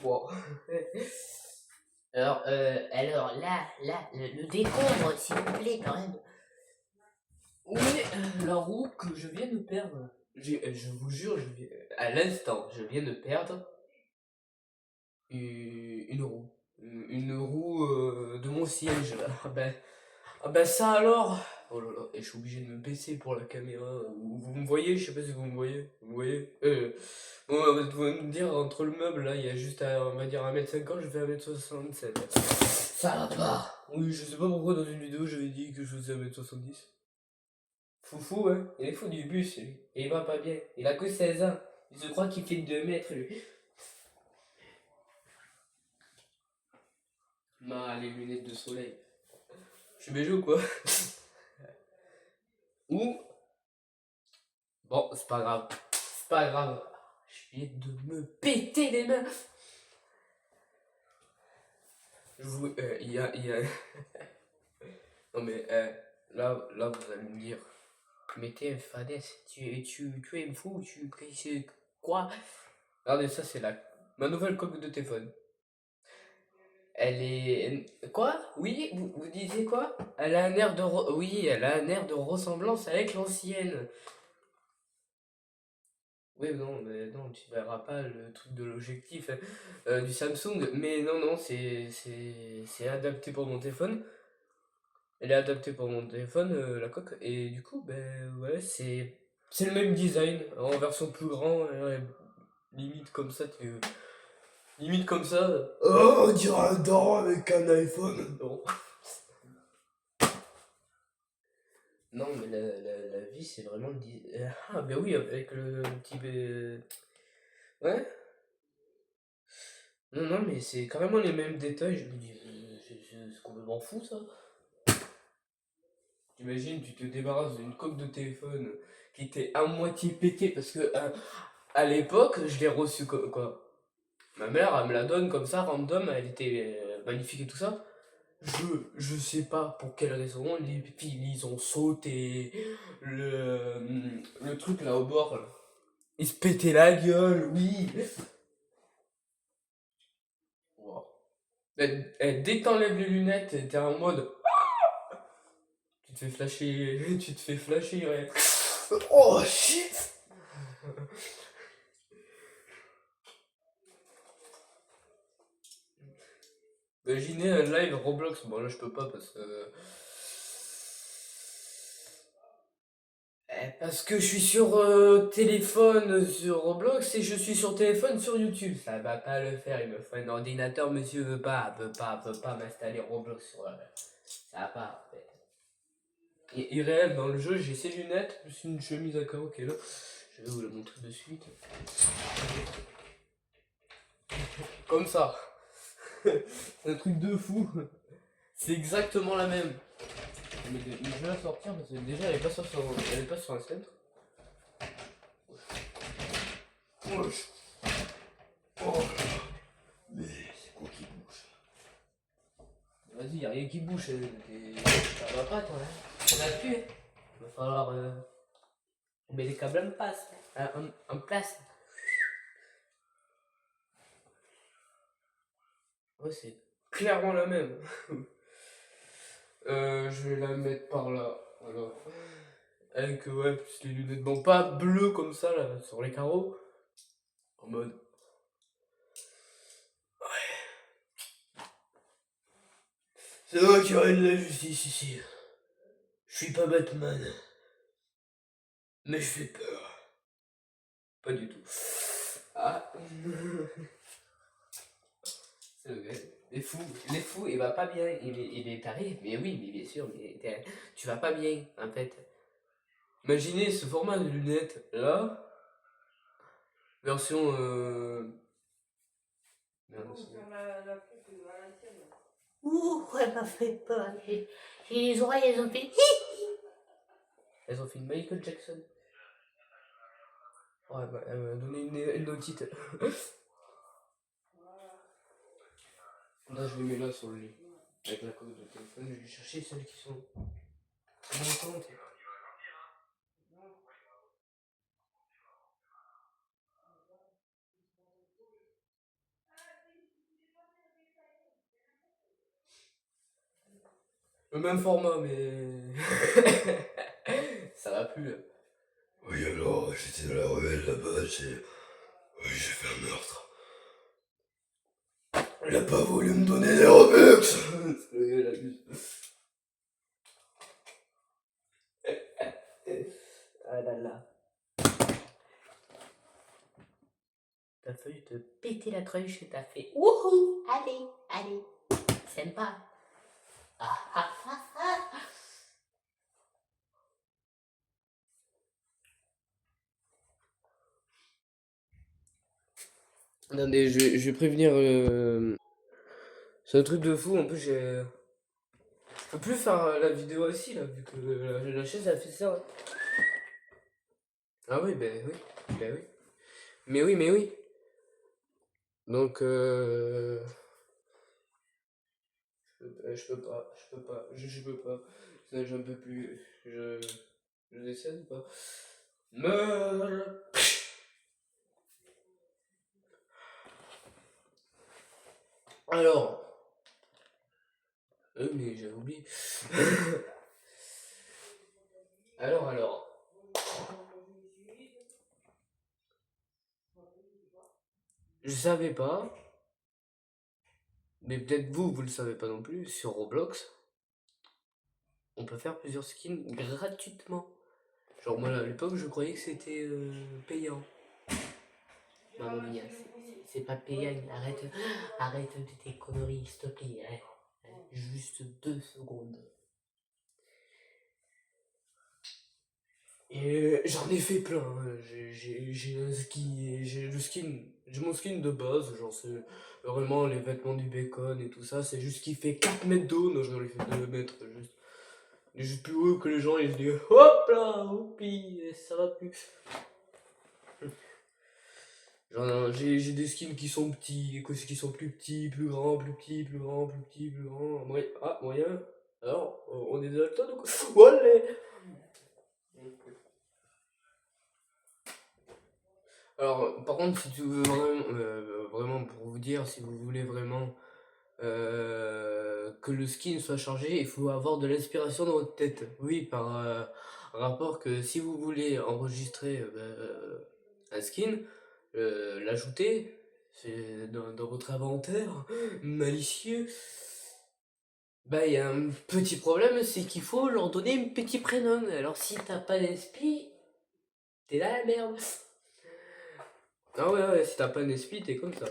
Wow. Alors là, le décombre, s'il vous plaît, quand même. Oui, la roue que je viens de perdre. Je vous jure, à l'instant, je viens de perdre une roue. Une roue de mon siège. Ah ben ça alors. Oh là là, et je suis obligé de me baisser pour la caméra. Vous me voyez? Je sais pas si vous me voyez. Vous me voyez? Bon, vous allez me dire, entre le meuble, là, il y a juste, on va dire 1m50, je fais 1m67. Ça va pas. Oui, je sais pas pourquoi dans une vidéo j'avais dit que je faisais 1m70. Foufou, hein. Il est fou du bus, lui. Et il va pas bien. Il a que 16 ans. Il se croit qu'il fait 2 mètres, lui. Les lunettes de soleil. Je suis béjo, quoi. Ou... Bon, c'est pas grave. C'est pas grave. Je viens de me péter les mains. Il y a... Non mais, là, vous allez me dire... Mais t'es un fadesse. Tu es un fou. Quoi? Regardez, ça, c'est ma nouvelle coque de téléphone. Elle est... Quoi? Oui, vous disiez quoi? Elle a un air de... Oui, elle a un air de ressemblance avec l'ancienne. Oui, non, mais non, tu verras pas le truc de l'objectif du Samsung. Mais non, c'est adapté pour mon téléphone. Elle est adaptée pour mon téléphone, la coque. Et du coup, ben ouais, c'est le même design, en version plus grand. Limite comme ça, Limite comme ça. Oh, on dirait un daron avec un iPhone. Non. Non, mais la vie, c'est vraiment le Ah, ben oui, avec le petit... Ouais. Non, mais c'est carrément les mêmes détails. Je me dis, c'est complètement fou, ça. T'imagines, tu te débarrasses d'une coque de téléphone qui était à moitié pétée parce que à l'époque, je l'ai reçue comme quoi. Ma mère, elle me la donne comme ça, random, elle était magnifique et tout ça. Je sais pas pour quelle raison, les fils ils ont sauté, le truc là au bord, là, il se pétait la gueule, oui. Wow. Dès que t'enlèves les lunettes, t'es en mode, tu te fais flasher, ouais. Oh shit! Imaginez un live Roblox, bon là je peux pas parce que je suis sur téléphone sur Roblox et je suis sur téléphone sur YouTube. Ça va pas le faire, il me faut un ordinateur, monsieur veut pas m'installer Roblox sur... ça va pas. Et irréel, dans le jeu, j'ai ces lunettes, plus une chemise à carreaux qui est là. Je vais vous la montrer de suite. Comme ça. C'est un truc de fou. C'est exactement la même. Mais je vais la sortir parce que déjà elle est pas sur un centre. Oh. Mais c'est quoi qui bouge? Vas-y, y'a rien qui bouge. Ça va pas toi, hein. Ça va plus. Il va falloir mettre les câbles en place. Ouais, c'est clairement la même. Je vais la mettre par là. Alors. Avec ouais, plus les lunettes. Bon, pas bleues comme ça là, sur les carreaux. En mode. C'est moi qui règne la justice ici. Je suis pas Batman. Mais je fais peur. Pas du tout. Ah. C'est le gars. Les fous, il va pas bien. Il est taré. Mais oui, mais bien sûr, mais tu vas pas bien, en fait. Imaginez ce format de lunettes là. Version. Merde, ouh, elle m'a fait peur. Et les oreilles, elles ont fait. Elles ont fait une Michael Jackson. Ouais, bah, elle m'a donné une otite. Là, je les mets là sur le lit. Avec la coque de téléphone, je vais chercher celles qui sont. Montantes. Le même format, mais. Ça va plus. Oui, alors, j'étais dans la ruelle là-bas, oui, j'ai fait un meurtre. Elle a pas voulu me donner des Robux. Ah là là. T'as failli te péter la tronche et t'as fait wouhou, allez, allez, sympa. Ah, ah, ah, ah. Attendez, je vais prévenir. C'est un truc de fou, en plus j'ai. Je peux plus faire la vidéo aussi là, vu que la chaise a fait ça. Ah oui, ben oui, ben oui. Mais oui, mais oui. Donc je peux pas, je peux pas. Ça, j'en peux plus. Je décède ou pas? Meurs. Alors. Mais j'avais oublié. Alors. Je savais pas, mais peut-être vous le savez pas non plus, sur Roblox, on peut faire plusieurs skins gratuitement. Genre moi à l'époque je croyais que c'était payant. Maman mia, c'est pas payant, arrête de tes conneries, s'il te plaît. Juste 2 secondes. Et j'en ai fait plein, hein. J'ai un skin, j'ai mon skin de base, genre c'est vraiment les vêtements du bacon et tout ça, c'est juste qu'il fait 4 mètres d'eau, non j'en ai fait 2 mètres, juste. Il est juste plus haut que les gens, ils se disent hop là, oupi, ça va plus. Genre j'ai des skins qui sont petits, qui sont plus petits, plus grands, plus petits, plus grands, plus petits, plus grands, moyen. Alors, on est dalton ou quoi? Allez. Alors, par contre, si tu veux vraiment pour vous dire, si vous voulez vraiment que le skin soit chargé, il faut avoir de l'inspiration dans votre tête. Oui, par rapport que si vous voulez enregistrer un skin, l'ajouter dans votre inventaire malicieux, bah il y a un petit problème, c'est qu'il faut leur donner un petit prénom. Alors si t'as pas d'esprit, t'es là la merde. Ah ouais, si t'as pas d'esprit, t'es comme ça.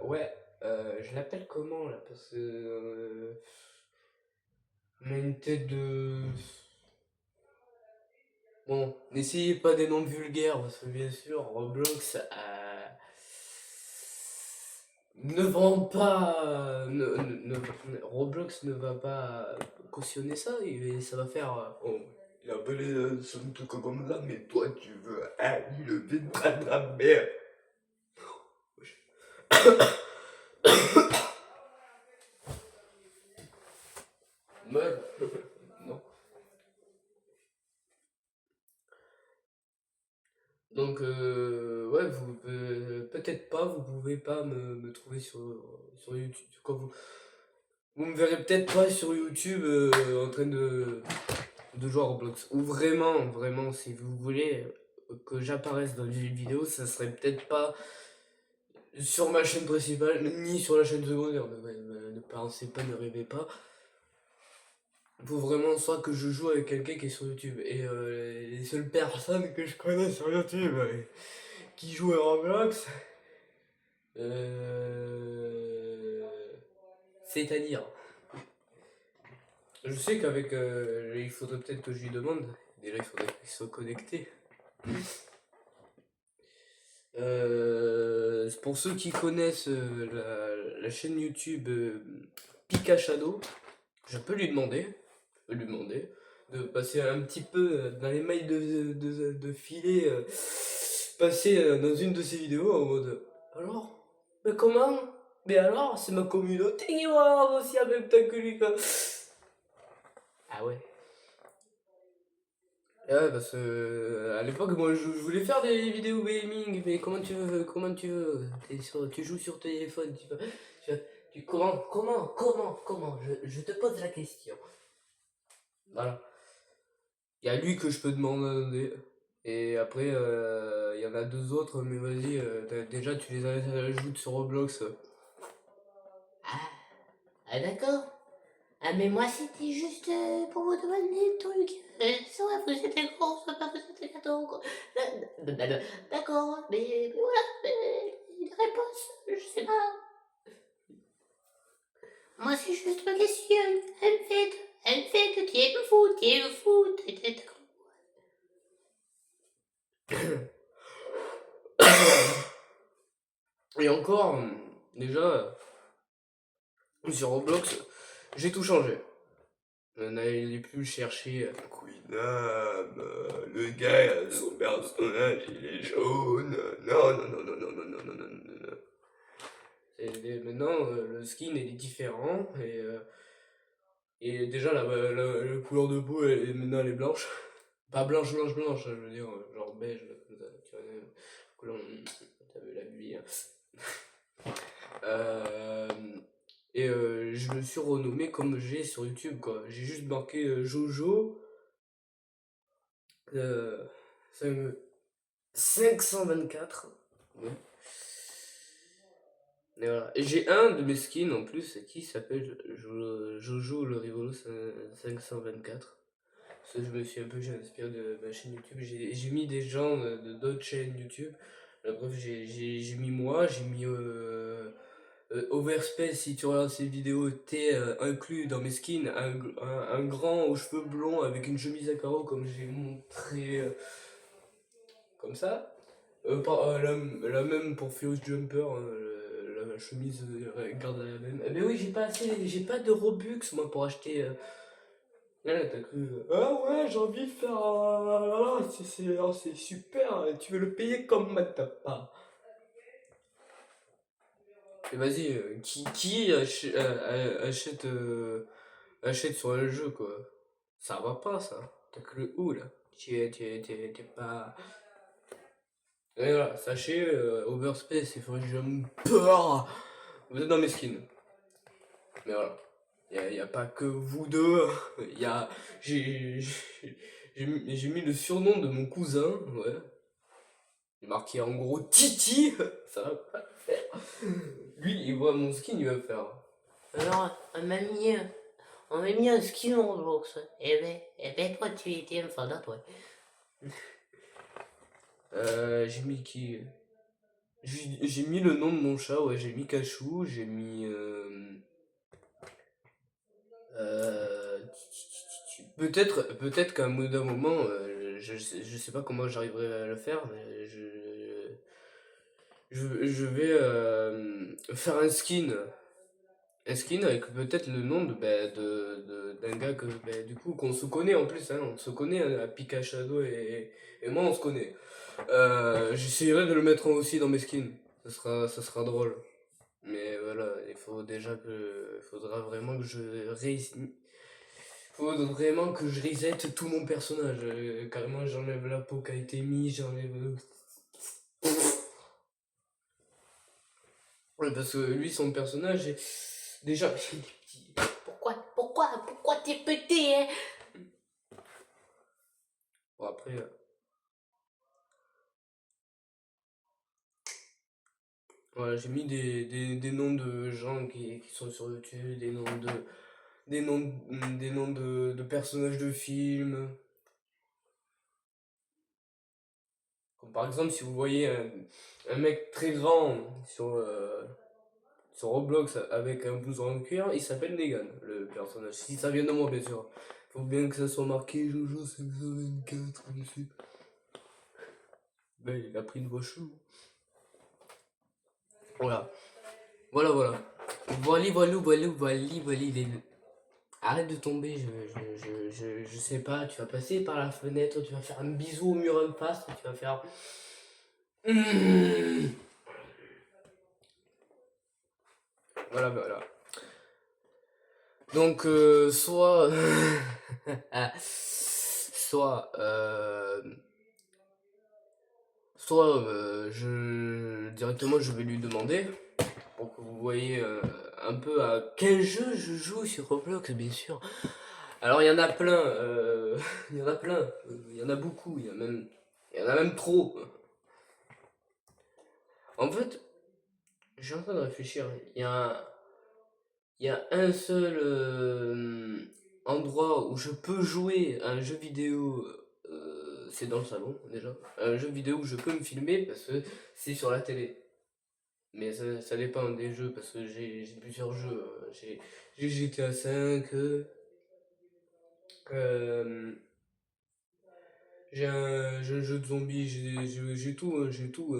Ouais, je l'appelle comment là? Parce que. On a une tête de. Bon, n'essayez pas des noms vulgaires, parce que bien sûr, Roblox ne vend pas. Roblox ne va pas cautionner ça, et ça va faire. Oh, il a appelé son truc comme ça, mais toi tu veux lever de ta mère. Ouais, non. Donc, ouais, peut-être pas, vous pouvez pas me trouver sur YouTube. Quand vous me verrez peut-être pas sur YouTube en train de jouer à Roblox. Ou vraiment, si vous voulez que j'apparaisse dans une vidéo, ça serait peut-être pas sur ma chaîne principale, ni sur la chaîne secondaire. Ne pensez pas, ne rêvez pas. Il faut vraiment soit que je joue avec quelqu'un qui est sur YouTube. Et les seules personnes que je connais sur YouTube qui jouent à Roblox, c'est-à-dire, je sais qu'avec, il faudrait peut-être que je lui demande. Déjà, il faudrait qu'il soit connecté. Pour ceux qui connaissent la chaîne YouTube Pika Shadow, je peux lui demander, de passer un petit peu dans les mailles de filet, passer dans une de ses vidéos en mode alors, mais comment? Mais alors, c'est ma communauté qui va avoir aussi en même temps que lui, quoi. Ah ouais. Ouais, parce que à l'époque, moi, je voulais faire des vidéos gaming, mais comment tu veux, tu joues sur téléphone, tu Comment je te pose la question. Voilà. Il y a lui que je peux demander. Et après, il y en a deux autres, mais vas-y, déjà tu les ajoutes sur Roblox. Ah, d'accord. Ah, mais moi, c'était juste pour vous demander le truc. Soit vous êtes gros, soit pas vous êtes gâteau. Quoi. D'accord, mais voilà, une réponse, je sais pas. Moi, c'est juste ma question. Elle me fait, tu es le foot. Et encore, déjà, sur Roblox, j'ai tout changé. N'allez plus chercher Queenam, le gars, son personnage, il est jaune. Non, non, non, non, non, non, non, non, non, non, non. Maintenant, le skin il est différent et déjà la couleur de peau maintenant elle est blanche. Pas blanche, je veux dire, genre beige, comme ça, tu vois, couleur, t'as vu la nuit. Je me suis renommé comme j'ai sur YouTube, quoi. J'ai juste marqué Jojo 524. Ouais. Et voilà. Et j'ai un de mes skins en plus qui s'appelle Jojo le Rigolo 524. Parce que je me suis un peu inspiré de ma chaîne YouTube. J'ai mis des gens de d'autres chaînes YouTube. Bref, j'ai mis moi, j'ai mis Overspace. Si tu regardes ces vidéos, t'es inclus dans mes skins. Un grand aux cheveux blonds avec une chemise à carreaux comme j'ai montré comme ça. La même pour Furious Jumper, hein, la chemise garde la même. Mais oui, j'ai pas de Robux moi pour acheter. Ouais, t'as cru. Ah ouais, j'ai envie de faire. C'est super, tu veux le payer comme Matapa. Et vas-y, qui achète sur le jeu quoi? Ça va pas ça. T'as cru où là? T'es pas. Et voilà, sachez, Overspace et Furious Jumper, vous êtes dans mes skins. Mais voilà. Y a pas que vous deux. Y a. J'ai mis le surnom de mon cousin, ouais. J'ai marqué en gros Titi. Ça va pas le faire. Lui, il voit mon skin, il va faire. Alors, on m'a mis un skin en Roblox. Eh ben, toi, tu étais un fan, toi. J'ai mis qui? J'ai mis le nom de mon chat, ouais, j'ai mis Cachou, j'ai mis. Peut-être qu'à un moment, je sais pas comment j'arriverai à le faire, mais je vais faire un skin. Un skin avec peut-être le nom d'un gars que, du coup, qu'on se connaît en plus, hein, on se connaît, hein, à Pika Shadow et moi on se connaît. J'essayerai de le mettre aussi dans mes skins, ça sera drôle. Mais voilà, il faudra vraiment que je réussisse. Faut vraiment que je reset tout mon personnage. Carrément, j'enlève la peau qui a été mise, j'enlève. Ouais, parce que lui, son personnage est. Déjà, il est petit. Pourquoi t'es petit, hein? Bon, après. Voilà, j'ai mis des noms de gens qui sont sur YouTube, des noms de personnages de films. Comme par exemple, si vous voyez un mec très grand sur Roblox avec un blouson en cuir, il s'appelle Negan, le personnage. Si ça vient de moi, bien sûr. Faut bien que ça soit marqué Jojo 524 dessus. Ben, il a pris une voix chou. Voilà. Voilà. Voilà. Arrête de tomber, je sais pas, tu vas passer par la fenêtre, tu vas faire un bisou au mur en face, tu vas faire. Voilà. Donc, soit. soit. Directement je vais lui demander pour que vous voyez un peu à quel jeu je joue sur Roblox, bien sûr. Alors il y en a plein, il y en a plein, il y en a beaucoup, il y en a même trop. En fait, je suis en train de réfléchir. Il y a un seul endroit où je peux jouer à un jeu vidéo, c'est dans le salon déjà. Un jeu vidéo où je peux me filmer parce que c'est sur la télé. Mais ça dépend des jeux parce que j'ai plusieurs jeux. J'ai GTA 5, j'ai un jeu de zombies, j'ai tout, hein, j'ai tout.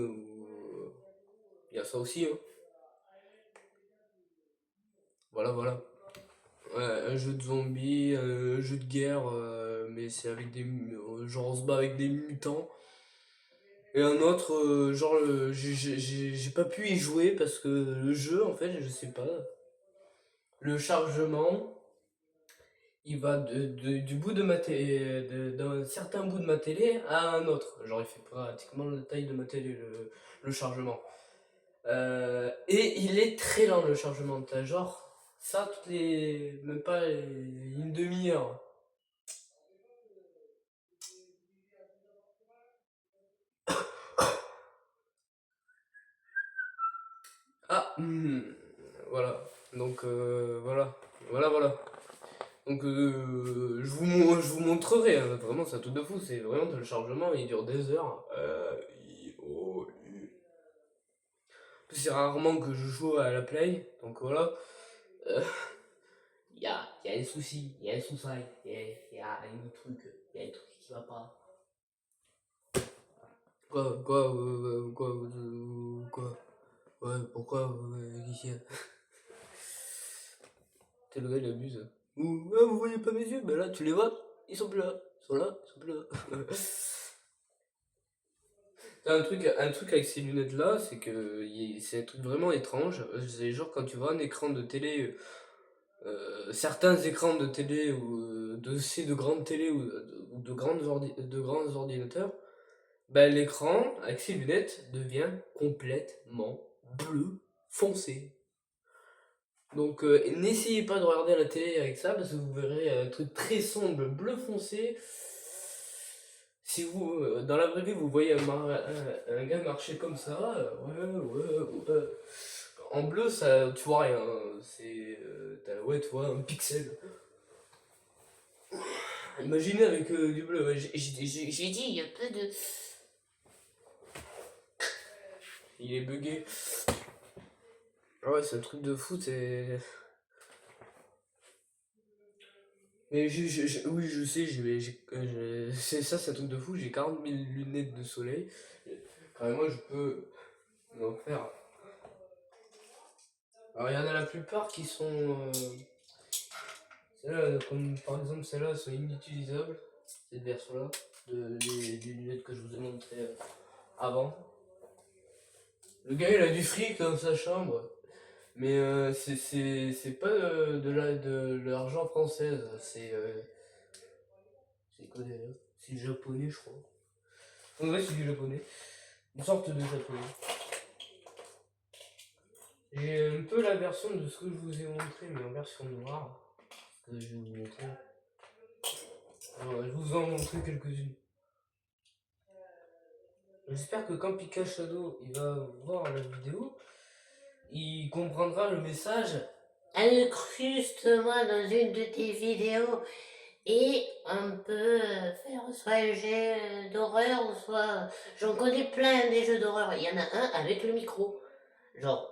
Il y a ça aussi, hein. Voilà, voilà. Ouais, un jeu de zombies, un jeu de guerre, mais c'est avec genre on se bat avec des mutants. Et un autre, genre, j'ai pas pu y jouer parce que le jeu, en fait, je sais pas. Le chargement, il va du bout de ma télé, d'un certain bout de ma télé à un autre. Genre, il fait pratiquement la taille de ma télé, le chargement. Et il est très lent, le chargement. T'as genre, ça, même pas une demi-heure. Ah, voilà. Donc, voilà. Voilà, voilà. Donc, je vous montrerai, hein. Vraiment, c'est un truc de fou. C'est vraiment le chargement, il dure des heures. C'est rarement que je joue à la play, donc voilà. Euh, y a un souci, il y a un souci, il y a un truc, il y a un truc qui va pas. Quoi? Ouais, pourquoi, qu'est-ce qu'il y a? T'es le gars, il abuse. Vous voyez pas mes yeux? Ben là, tu les vois? Ils sont plus là. Ils sont là, ils sont plus là. Un truc avec ces lunettes là, c'est que c'est un truc vraiment étrange. C'est genre quand tu vois un écran de télé, certains écrans de télé ou de grandes télé ou de grands ordinateurs, ben l'écran avec ces lunettes devient complètement bleu foncé. Donc n'essayez pas de regarder la télé avec ça parce que vous verrez un truc très sombre, bleu foncé. Si vous, dans la vraie vie, vous voyez un gars marcher comme ça, ouais. En bleu, ça, tu vois rien, hein. C'est, ouais, tu vois, un pixel. Imaginez avec du bleu. Ouais, J'ai dit, il y a peu de... il est bugué. Ah ouais, c'est un truc de fou, c'est. Mais oui, je sais, c'est ça, c'est un truc de fou. J'ai 40 000 lunettes de soleil. Carrément, je peux en faire. Alors, il y en a la plupart qui sont. Celles-là, comme par exemple celles-là, sont inutilisables. Cette version-là, des lunettes que je vous ai montré avant. Le gars, il a du fric dans sa chambre. Mais c'est pas de l'argent française. C'est quoi d'ailleurs? C'est japonais, je crois. En vrai, c'est du japonais. Une sorte de japonais. J'ai un peu la version de ce que je vous ai montré, mais en version noire. Que je vais vous montrer. Alors, je vous en montrer quelques-unes. J'espère que quand Pika Shadow il va voir la vidéo, il comprendra le message. Incruste-moi dans une de tes vidéos et on peut faire soit un jeu d'horreur ou soit... J'en connais plein des jeux d'horreur. Il y en a un avec le micro. Genre,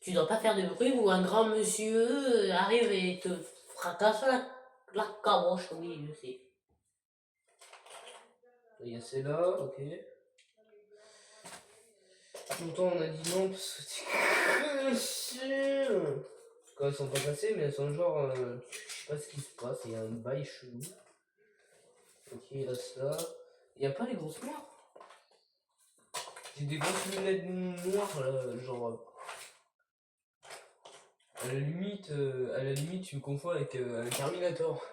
tu dois pas faire de bruit ou un grand monsieur arrive et te fracasse la caboche. Oui, je sais. Il y a celle-là, ok. Longtemps on a dit non parce que c'est quand elles sont pas cassées, mais elles sont genre. Je sais pas ce qui se passe, il y a un bail chelou. Ok, là, cela. Il n'y a pas les grosses noires. J'ai des grosses lunettes noires là, genre. À la limite, tu me confonds avec un Terminator.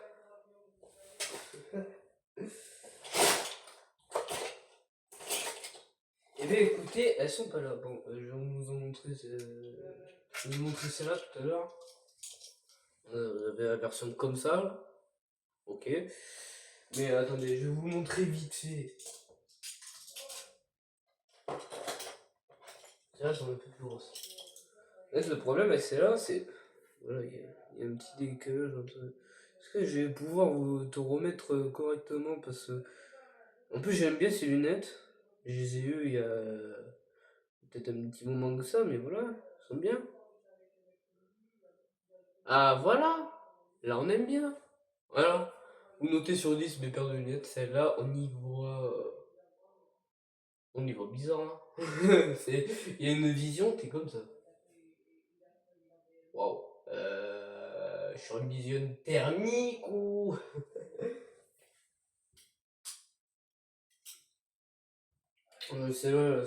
Eh bien écoutez, elles sont pas là. Bon, je vais vous en montrer. Je vais vous montrer celle-là tout à l'heure. Vous avez la version comme ça, là. Ok. Mais attendez, je vais vous montrer vite fait. Celle-là, j'en ai un peu plus grosse. En fait, le problème avec celle-là, c'est. Voilà, il y a un petit décalage entre. Est-ce que je vais pouvoir te remettre correctement parce que. En plus, j'aime bien ces lunettes. Je les ai eues il y a peut-être un petit moment que ça, mais voilà, elles sont bien. Ah, voilà! Là, on aime bien. Voilà. Vous notez sur 10 mes paires de lunettes, celle-là, on y voit bizarre, hein. Il y a une vision, t'es comme ça. Waouh. Sur une vision thermique ou. Celle-là.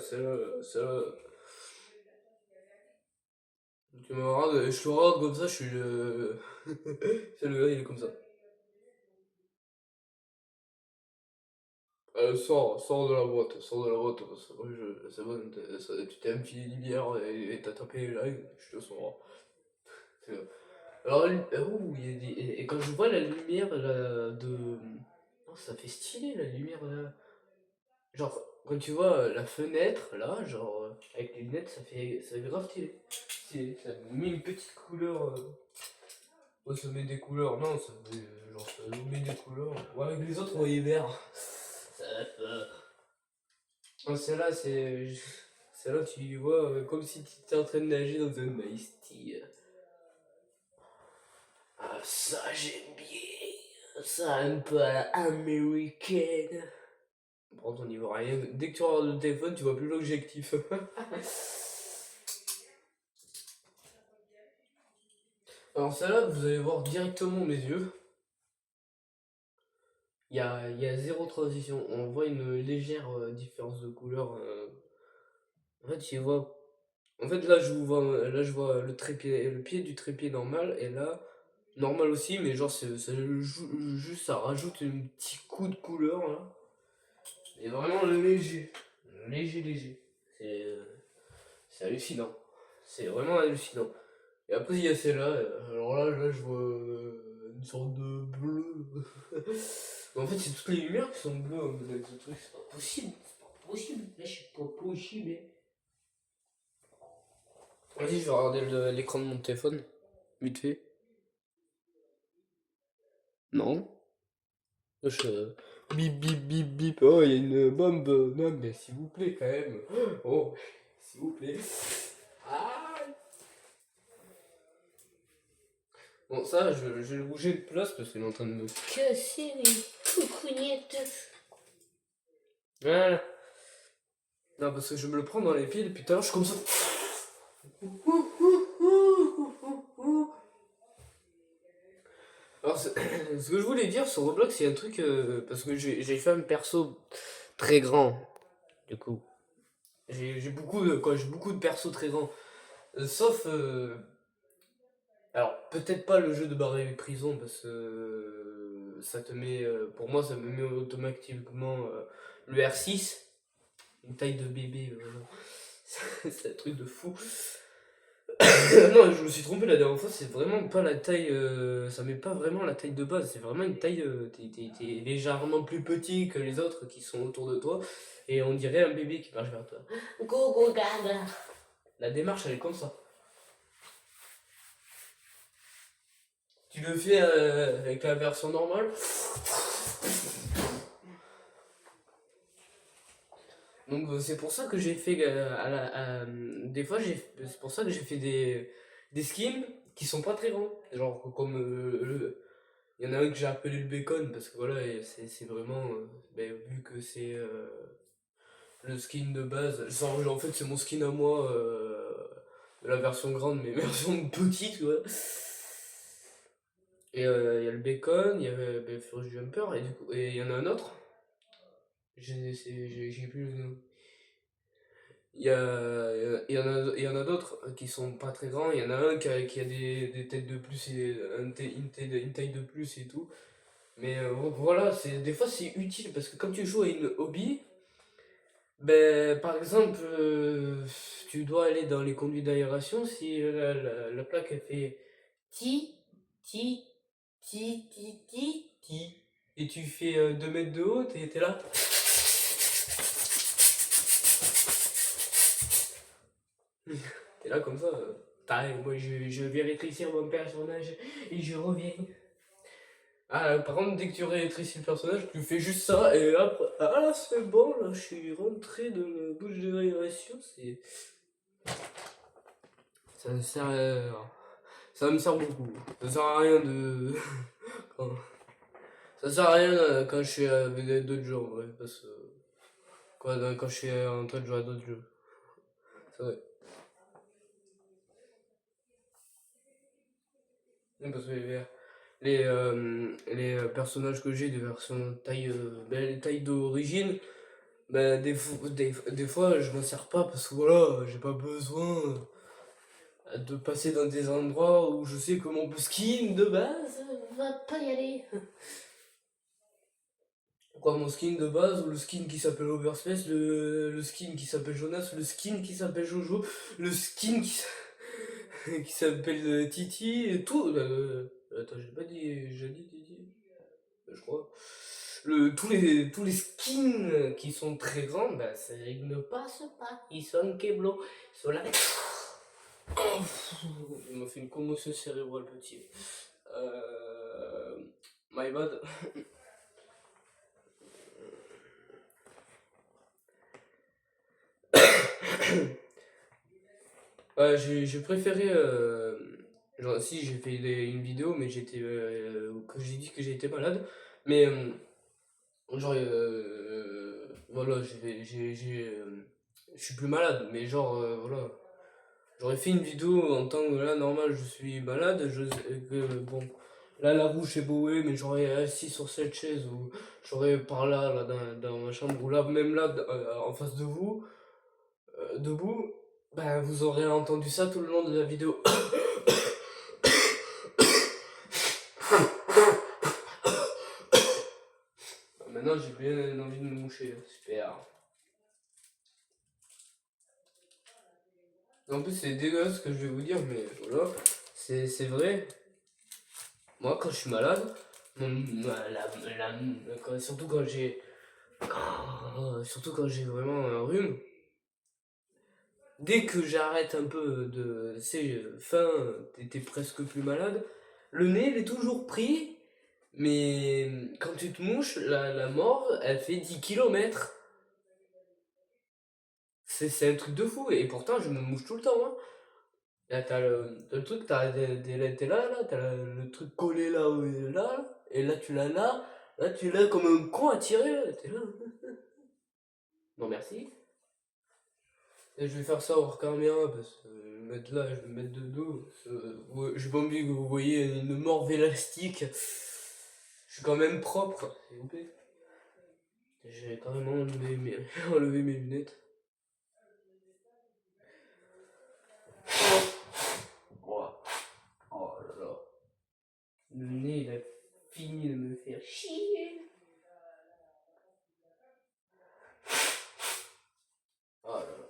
Tu me regardes, je te regarde comme ça, je suis le. C'est le gars, il est comme ça. Sors de la boîte, parce que moi, c'est bon, tu t'es enfilé une bière et t'as tapé les lives, je te sors. C'est- Alors, il y a et quand je vois la lumière là, de. Oh, ça fait stylé la lumière là. Genre, quand tu vois la fenêtre là, genre, avec les lunettes, ça fait grave stylé. Ça met une petite couleur. Ouais, ça met des couleurs, non, ça met, genre, ça nous met des couleurs. Ouais, avec les autres, on voyait vert. Ça va. Oh, celle-là, tu y vois comme si tu étais en train de nager dans un iced tea. Ah, ça, j'aime bien. Ça, un peu à la américaine. Par contre, on n'y voit rien. Dès que tu regardes le téléphone, tu vois plus l'objectif. Alors, celle-là, vous allez voir directement mes yeux. Il y a zéro transition. On voit une légère différence de couleur. En fait, tu vois. En fait, là, je vois le pied du trépied normal, et là, normal aussi, mais genre, juste, ça rajoute un petit coup de couleur, là. Et vraiment léger. Léger, léger. C'est hallucinant. C'est vraiment hallucinant. Et après, il y a celle-là. Alors là, je vois une sorte de bleu. Mais en fait, c'est toutes les lumières qui sont bleues, hein, avec ce truc. C'est pas possible. C'est pas possible. Là, c'est pas possible. Vas-y, je vais regarder l'écran de mon téléphone. Vite fait. Non. Je... Bip, bip, bip, bip. Oh, il y a une bombe. Non, mais s'il vous plaît, quand même. Oh, s'il vous plaît. Ah. Bon, ça, je vais le bouger de place parce qu'il est en train de me casser les coucougnettes. Voilà. Non, parce que je me le prends dans les pieds depuis tout à l'heure, je suis comme ça. Alors, ce que je voulais dire sur Roblox, c'est un truc. Parce que j'ai fait un perso très grand, du coup. J'ai beaucoup de persos très grands. Sauf. Alors, peut-être pas le jeu de barrer les prisons, parce que ça te met. Pour moi, ça me met automatiquement le R6. Une taille de bébé, vraiment. C'est un truc de fou. Non, je me suis trompé la dernière fois, c'est vraiment pas la taille. Ça met pas vraiment la taille de base, c'est vraiment une taille. T'es légèrement plus petit que les autres qui sont autour de toi, et on dirait un bébé qui marche vers toi. Coucou, gaga. La démarche, elle est comme ça. Tu le fais avec la version normale. Donc c'est pour ça que j'ai fait des fois c'est pour ça que j'ai fait des skins qui sont pas très grands. Genre comme il y en a un que j'ai appelé le bacon parce que voilà, et c'est vraiment ben, vu que c'est le skin de base, genre, en fait c'est mon skin à moi de la version grande mais version petite, ouais. Et il y a le bacon, il y a ben, Furious Jumper, et du coup et il y en a un autre. J'ai plus le nom. Il y en a d'autres qui sont pas très grands. Il y en a un qui a des têtes de plus et une taille de plus et tout. Mais voilà, des fois c'est utile parce que comme tu joues à une hobby, Ben, par exemple, tu dois aller dans les conduits d'aération si la plaque elle fait ti, ti, ti, ti, ti, ti. Et tu fais 2 mètres de haut, t'es là. T'es là comme ça. Moi je vais rétrécir mon personnage et je reviens. Ah, par contre, dès que tu rétrécis le personnage, tu fais juste ça et après, ah là c'est bon, là je suis rentré dans la bouche de l'aération, c'est. Ça me sert, ça me sert beaucoup. Ça sert à rien de. quand- Ça sert à rien quand je suis avec d'autres gens, ouais, parce que. Quand je suis en train de jouer à d'autres jeux. C'est vrai. Parce que les personnages que j'ai, des versions taille, ben, taille d'origine, ben, des fois je m'en sers pas parce que voilà, j'ai pas besoin de passer dans des endroits où je sais que mon skin de base va pas y aller. Quoi, mon skin de base, ou le skin qui s'appelle Overspace, le skin qui s'appelle Jonas, le skin qui s'appelle Jojo, le skin qui s'appelle Titi, et tout. Attends, j'ai pas dit, j'ai dit Titi, je crois. Tous les skins qui sont très grands, bah, ils ne passent pas. Ils sont keblo. Ils sont là. Il m'a fait une commotion cérébrale, petit. My bad. J'ai préféré. Genre, si, j'ai fait une vidéo, mais j'étais. Que j'ai dit que j'étais malade. Mais. Genre. Voilà, je suis plus malade, mais genre. Voilà. J'aurais fait une vidéo en tant que là, normal, je suis malade. Bon. Là, la bouche est bouée, mais j'aurais assis sur cette chaise, ou j'aurais par là, dans ma chambre, ou là, même là, en face de vous, debout, ben, vous aurez entendu ça tout le long de la vidéo. Maintenant, j'ai bien envie de me moucher. Super. En plus, c'est dégueulasse ce que je vais vous dire, mais voilà. C'est vrai. Moi, quand je suis malade, surtout quand j'ai. Surtout quand j'ai vraiment un rhume, dès que j'arrête un peu de. C'est fin, t'es presque plus malade, le nez, il est toujours pris, mais quand tu te mouches, la mort, elle fait 10 kilomètres. C'est un truc de fou, et pourtant, je me mouche tout le temps, hein. Là, t'as le truc, t'es là, t'as le truc collé là, là, et là, tu l'as là, tu l'as comme un con à tirer, là, t'es là. Non, merci. Et je vais faire ça hors caméra parce que je vais me mettre là, je vais me mettre de dos. J'ai pas envie que vous voyez une morve élastique. Je suis quand même propre, s'il vous plaît. J'ai carrément enlevé mes lunettes. Oh, oh là là. Le nez, il a fini de me faire chier. Oh là là.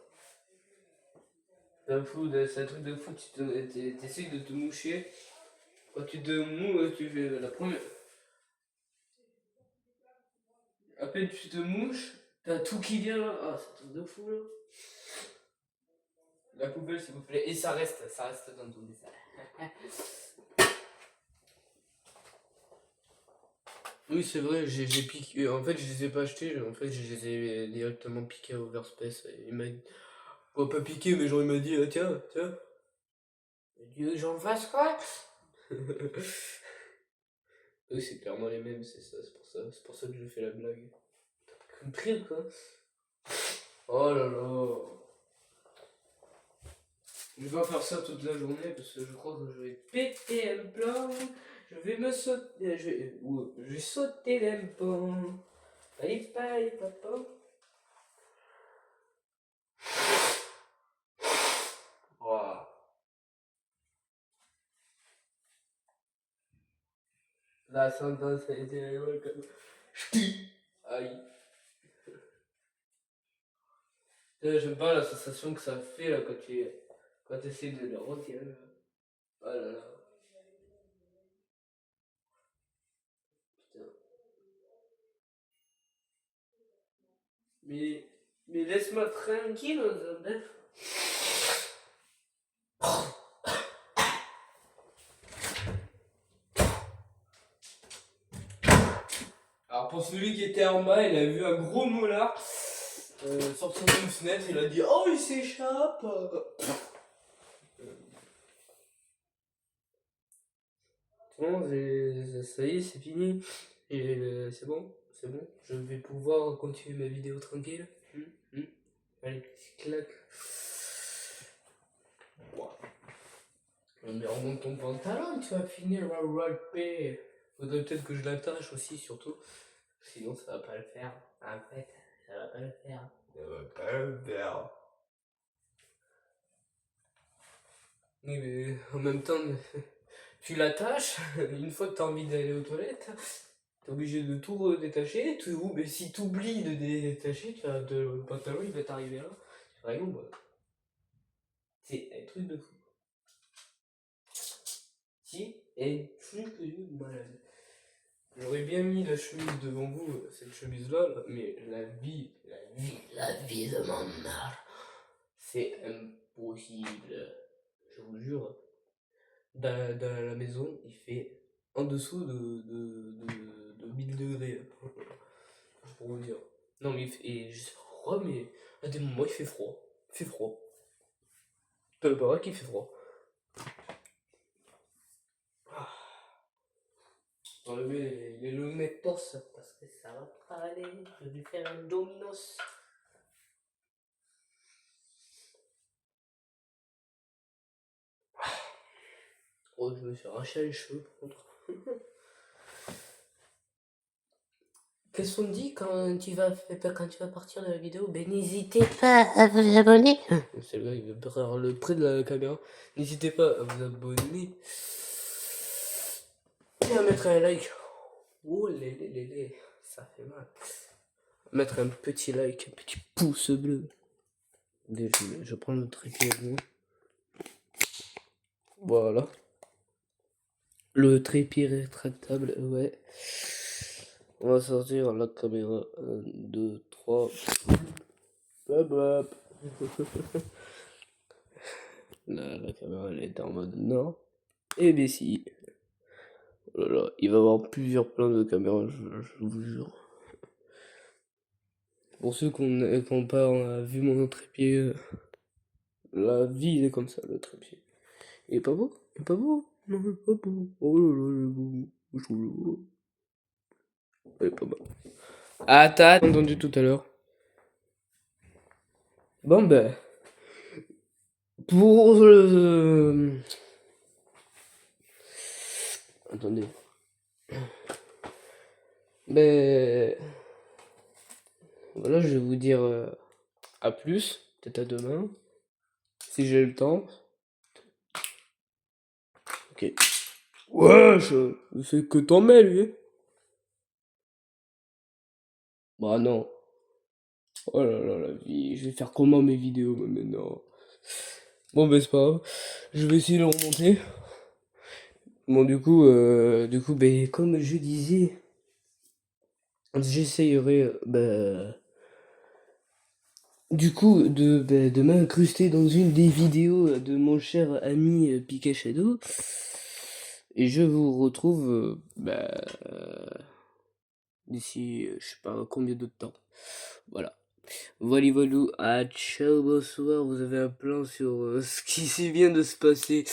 C'est un truc de fou, t'essayes de te moucher. Quand tu te mouches, tu fais la première. À peine tu te mouches, t'as tout qui vient là. Ah, c'est un truc de fou là. La poubelle, s'il vous plaît. Et ça reste dans ton dessin. Oui, c'est vrai, j'ai piqué. En fait, je les ai pas achetés. En fait, je les ai directement piqués à Overspace. Il m'a bon, pas piqué, mais genre, il m'a dit, ah, tiens, tiens. Dieu, j'en fasse quoi? Oui, c'est clairement les mêmes, c'est ça, c'est pour ça. C'est pour ça que je fais la blague. T'as compris ou quoi? Oh là là. Je vais pas faire ça toute la journée parce que je crois que je vais péter un plomb. Je vais me sauter. Je vais sauter l'impôt. Allez, allez, papa. Wow. La sentence a été comme. Ch'ti. Aïe. Putain, j'aime pas la sensation que ça fait là quand tu essaies de le retirer. Là. Oh là là. Putain. Mais laisse-moi tranquille, Zambef. Alors pour celui qui était en bas, il a vu un gros molar sortir d'une fenêtre, il a dit oh il s'échappe. Bon, ça y est, c'est fini. Et c'est bon, c'est bon. Je vais pouvoir continuer ma vidéo tranquille. Allez, petit claque. Ouah. Mais remonte ton pantalon, tu vas finir à râper. Faudrait peut-être que je l'attache aussi, surtout. Sinon, ça va pas le faire. En fait, ça va pas le faire. Ça va pas le faire. Oui, mais en même temps, tu l'attaches. Une fois que t'as envie d'aller aux toilettes, t'es obligé de tout détacher. Mais si t'oublies de détacher, le pantalon il va t'arriver là. Vraiment, bah, c'est un truc de fou. Si, un truc de malade. J'aurais bien mis la chemise devant vous, cette chemise-là, là, mais la vie de mon mère, c'est impossible. Je vous jure, dans la maison, il fait en dessous de 1000 degrés. Pour vous dire. Non, mais et je sais pas pourquoi, mais à des moments, il fait froid. Il fait froid. T'as le baraque, il fait froid. Enlever les lunettes torse parce que ça va pas aller. Je vais faire un dominos. Oh, je me suis arraché les cheveux par contre. Qu'est-ce qu'on dit quand tu vas partir de la vidéo? Ben n'hésitez pas à vous abonner. C'est le gars, il veut faire le près de la caméra. N'hésitez pas à vous abonner. Et à mettre un like. Oh les, ça fait mal. Mettre un petit like, un petit pouce bleu. Je prends le trépied avec moi. Voilà. Le trépied rétractable, ouais. On va sortir la caméra. 1, 2, 3. Blap blap. La caméra elle est en mode non. Et bien si. Oh là là, il va y avoir plusieurs plans de caméras, je vous jure. Pour ceux qui n'ont pas vu mon trépied, la vie il est comme ça, le trépied. Il est pas beau? Il est pas beau? Non, il est pas beau. Oh là là, il est beau. Je trouve le beau. Il est pas beau. Ah, t'as entendu tout à l'heure. Bon ben, pour le... Attendez. Ben... Voilà, je vais vous dire à plus, peut-être à demain, si j'ai le temps. Ok. Wesh, c'est que t'en mets, lui. Bah non. Oh là là, la vie. Je vais faire comment mes vidéos maintenant? Bon, ben c'est pas grave. Je vais essayer de le remonter. Bon, du coup, ben, comme je disais, j'essayerai, du coup, de m'incruster dans une des vidéos de mon cher ami Pika Shadow. Et je vous retrouve, d'ici, je sais pas combien de temps. Voilà. Voilà, ciao, bonsoir. Vous avez un plan sur ce qui vient de se passer